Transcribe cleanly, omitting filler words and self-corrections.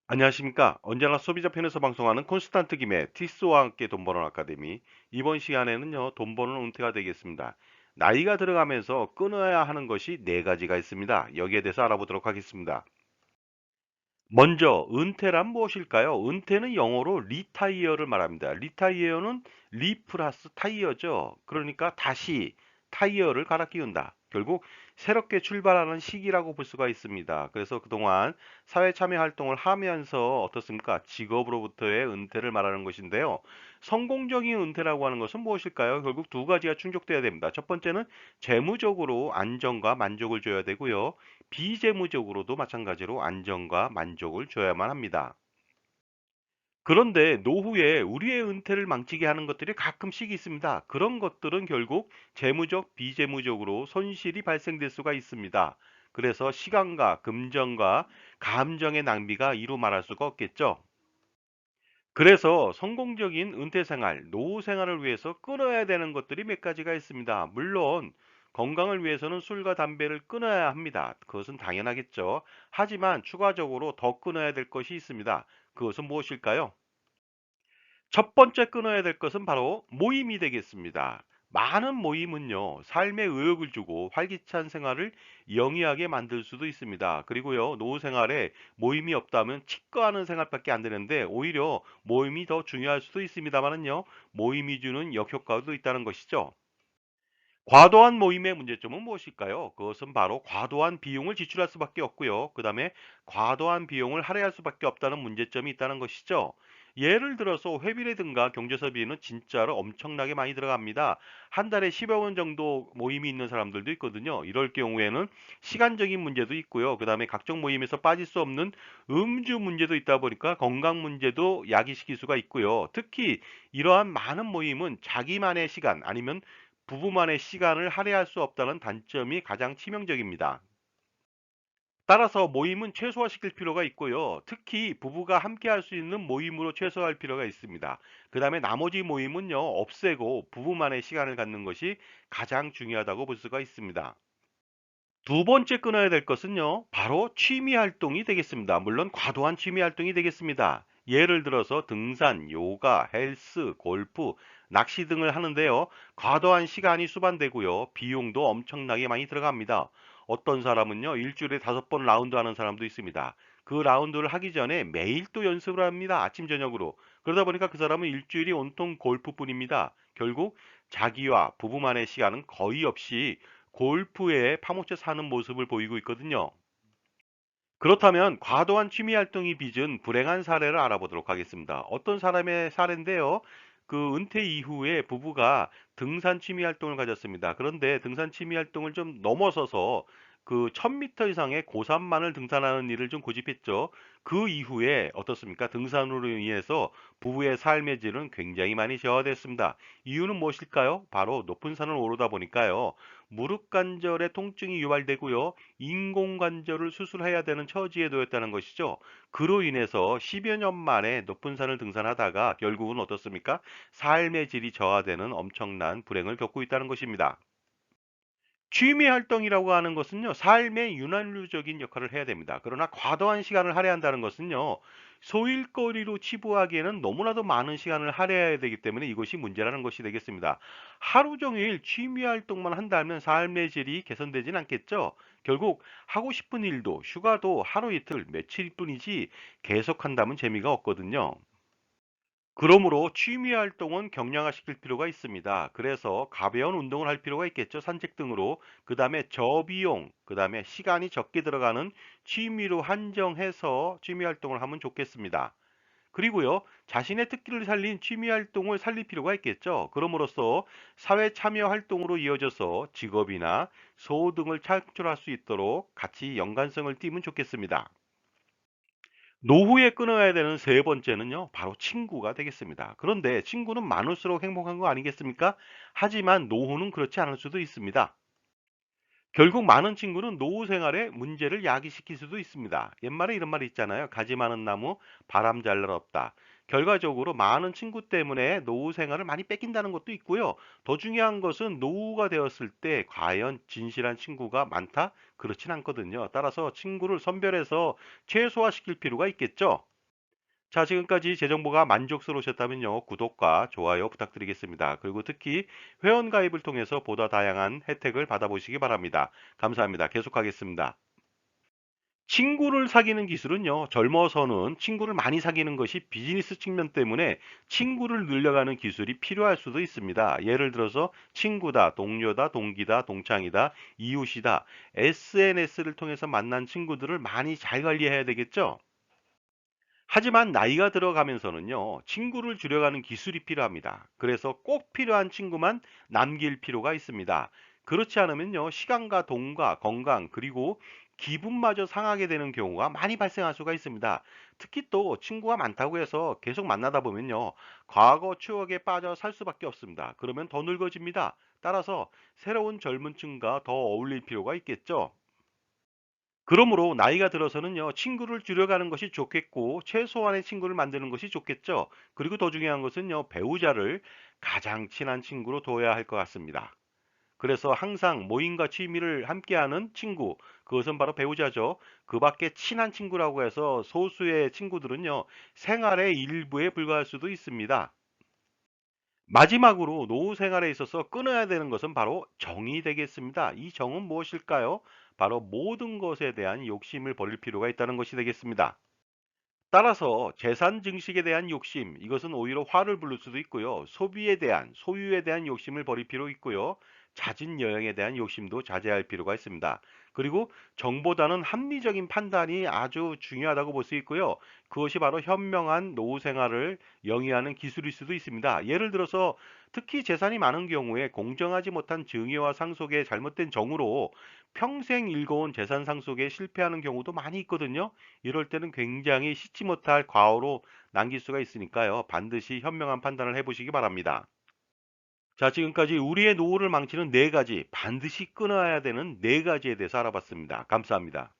안녕하십니까. 언제나 소비자 편에서 방송하는 콘스탄트 김의 티스와 함께 돈 버는 아카데미. 이번 시간에는요, 돈 버는 은퇴가 되겠습니다. 나이가 들어가면서 끊어야 하는 것이 네 가지가 있습니다. 여기에 대해서 알아보도록 하겠습니다. 먼저, 은퇴란 무엇일까요? 은퇴는 영어로 리타이어를 말합니다. 리타이어는 리 플러스 타이어죠. 그러니까 다시 타이어를 갈아 끼운다. 결국 새롭게 출발하는 시기라고 볼 수가 있습니다. 그래서 그동안 사회 참여 활동을 하면서 어떻습니까? 직업으로부터의 은퇴를 말하는 것인데요. 성공적인 은퇴라고 하는 것은 무엇일까요? 결국 두 가지가 충족돼야 됩니다. 첫 번째는 재무적으로 안정과 만족을 줘야 되고요. 비재무적으로도 마찬가지로 안정과 만족을 줘야만 합니다. 그런데 노후에 우리의 은퇴를 망치게 하는 것들이 가끔씩 있습니다. 그런 것들은 결국 재무적, 비재무적으로 손실이 발생될 수가 있습니다. 그래서 시간과 금전과 감정의 낭비가 이루 말할 수가 없겠죠. 그래서 성공적인 은퇴 생활, 노후 생활을 위해서 끊어야 되는 것들이 몇 가지가 있습니다. 물론 건강을 위해서는 술과 담배를 끊어야 합니다. 그것은 당연하겠죠. 하지만 추가적으로 더 끊어야 될 것이 있습니다. 그것은 무엇일까요? 첫 번째 끊어야 될 것은 바로 모임이 되겠습니다. 많은 모임은요, 삶에 의욕을 주고 활기찬 생활을 영위하게 만들 수도 있습니다. 그리고요, 노후 생활에 모임이 없다면 치과하는 생활밖에 안 되는데, 오히려 모임이 더 중요할 수도 있습니다만은요, 모임이 주는 역효과도 있다는 것이죠. 과도한 모임의 문제점은 무엇일까요? 그것은 바로 과도한 비용을 지출할 수밖에 없고요. 그 다음에 과도한 비용을 할애할 수밖에 없다는 문제점이 있다는 것이죠. 예를 들어서 회비라든가 경조사비는 진짜로 엄청나게 많이 들어갑니다. 한 달에 10여 원 정도 모임이 있는 사람들도 있거든요. 이럴 경우에는 시간적인 문제도 있고요. 그 다음에 각종 모임에서 빠질 수 없는 음주 문제도 있다 보니까 건강 문제도 야기시킬 수가 있고요. 특히 이러한 많은 모임은 자기만의 시간 아니면 부부만의 시간을 할애할 수 없다는 단점이 가장 치명적입니다. 따라서 모임은 최소화시킬 필요가 있고요. 특히 부부가 함께 할 수 있는 모임으로 최소화할 필요가 있습니다. 그 다음에 나머지 모임은요, 없애고 부부만의 시간을 갖는 것이 가장 중요하다고 볼 수가 있습니다. 두 번째 끊어야 될 것은요, 바로 취미 활동이 되겠습니다. 물론 과도한 취미 활동이 되겠습니다. 예를 들어서 등산, 요가, 헬스, 골프, 낚시 등을 하는데요. 과도한 시간이 수반되고요. 비용도 엄청나게 많이 들어갑니다. 어떤 사람은요, 일주일에 5번 라운드 하는 사람도 있습니다. 그 라운드를 하기 전에 매일 또 연습을 합니다. 아침, 저녁으로. 그러다 보니까 그 사람은 일주일이 온통 골프뿐입니다. 결국 자기와 부부만의 시간은 거의 없이 골프에 파묻혀 사는 모습을 보이고 있거든요. 그렇다면 과도한 취미 활동이 빚은 불행한 사례를 알아보도록 하겠습니다. 어떤 사람의 사례인데요. 그 은퇴 이후에 부부가 등산 취미 활동을 가졌습니다. 그런데 등산 취미 활동을 좀 넘어서서 그 1000m 이상의 고산만을 등산하는 일을 좀 고집했죠. 그 이후에 어떻습니까? 등산으로 인해서 부부의 삶의 질은 굉장히 많이 저하됐습니다. 이유는 무엇일까요? 바로 높은 산을 오르다 보니까요. 무릎 관절에 통증이 유발되고요. 인공관절을 수술해야 되는 처지에 놓였다는 것이죠. 그로 인해서 10여 년 만에 높은 산을 등산하다가 결국은 어떻습니까? 삶의 질이 저하되는 엄청난 불행을 겪고 있다는 것입니다. 취미 활동이라고 하는 것은요, 삶의 윤활유적인 역할을 해야 됩니다. 그러나 과도한 시간을 할애한다는 것은요, 소일거리로 치부하기에는 너무나도 많은 시간을 할애해야 되기 때문에 이것이 문제라는 것이 되겠습니다. 하루 종일 취미 활동만 한다면 삶의 질이 개선되진 않겠죠? 결국 하고 싶은 일도 휴가도 하루 이틀 며칠 뿐이지 계속한다면 재미가 없거든요. 그러므로 취미 활동은 경량화시킬 필요가 있습니다. 그래서 가벼운 운동을 할 필요가 있겠죠. 산책 등으로. 그 다음에 저비용, 그 다음에 시간이 적게 들어가는 취미로 한정해서 취미 활동을 하면 좋겠습니다. 그리고요, 자신의 특기를 살린 취미 활동을 살릴 필요가 있겠죠. 그럼으로써 사회 참여 활동으로 이어져서 직업이나 소득을 창출할 수 있도록 같이 연관성을 띠면 좋겠습니다. 노후에 끊어야 되는 세 번째는요, 바로 친구가 되겠습니다. 그런데 친구는 많을수록 행복한 거 아니겠습니까? 하지만 노후는 그렇지 않을 수도 있습니다. 결국 많은 친구는 노후 생활에 문제를 야기시킬 수도 있습니다. 옛말에 이런 말이 있잖아요. 가지 많은 나무, 바람 잘 날 없다. 결과적으로 많은 친구 때문에 노후 생활을 많이 뺏긴다는 것도 있고요. 더 중요한 것은 노후가 되었을 때 과연 진실한 친구가 많다? 그렇진 않거든요. 따라서 친구를 선별해서 최소화시킬 필요가 있겠죠. 자, 지금까지 제 정보가 만족스러우셨다면요, 구독과 좋아요 부탁드리겠습니다. 그리고 특히 회원 가입을 통해서 보다 다양한 혜택을 받아보시기 바랍니다. 감사합니다. 계속하겠습니다. 친구를 사귀는 기술은요, 젊어서는 친구를 많이 사귀는 것이 비즈니스 측면 때문에 친구를 늘려가는 기술이 필요할 수도 있습니다. 예를 들어서 친구다, 동료다, 동기다, 동창이다, 이웃이다, SNS를 통해서 만난 친구들을 많이 잘 관리해야 되겠죠? 하지만 나이가 들어가면서는요, 친구를 줄여가는 기술이 필요합니다. 그래서 꼭 필요한 친구만 남길 필요가 있습니다. 그렇지 않으면요, 시간과 돈과 건강, 그리고 기분마저 상하게 되는 경우가 많이 발생할 수가 있습니다. 특히 또 친구가 많다고 해서 계속 만나다 보면요, 과거 추억에 빠져 살 수밖에 없습니다. 그러면 더 늙어집니다. 따라서 새로운 젊은 층과 더 어울릴 필요가 있겠죠. 그러므로 나이가 들어서는요, 친구를 줄여가는 것이 좋겠고, 최소한의 친구를 만드는 것이 좋겠죠. 그리고 더 중요한 것은요, 배우자를 가장 친한 친구로 둬야 할 것 같습니다. 그래서 항상 모임과 취미를 함께하는 친구, 그것은 바로 배우자죠. 그 밖에 친한 친구라고 해서 소수의 친구들은요, 생활의 일부에 불과할 수도 있습니다. 마지막으로 노후 생활에 있어서 끊어야 되는 것은 바로 정이 되겠습니다. 이 정은 무엇일까요? 바로 모든 것에 대한 욕심을 버릴 필요가 있다는 것이 되겠습니다. 따라서 재산 증식에 대한 욕심, 이것은 오히려 화를 부를 수도 있고요. 소비에 대한, 소유에 대한 욕심을 버릴 필요 있고요. 잦은 여행에 대한 욕심도 자제할 필요가 있습니다. 그리고 정보다는 합리적인 판단이 아주 중요하다고 볼 수 있고요. 그것이 바로 현명한 노후 생활을 영위하는 기술일 수도 있습니다. 예를 들어서 특히 재산이 많은 경우에 공정하지 못한 증여와 상속의 잘못된 정으로 평생 일궈온 재산 상속에 실패하는 경우도 많이 있거든요. 이럴 때는 굉장히 잊지 못할 과오로 남길 수가 있으니까요. 반드시 현명한 판단을 해보시기 바랍니다. 자, 지금까지 우리의 노후를 망치는 네 가지, 반드시 끊어야 되는 네 가지에 대해서 알아봤습니다. 감사합니다.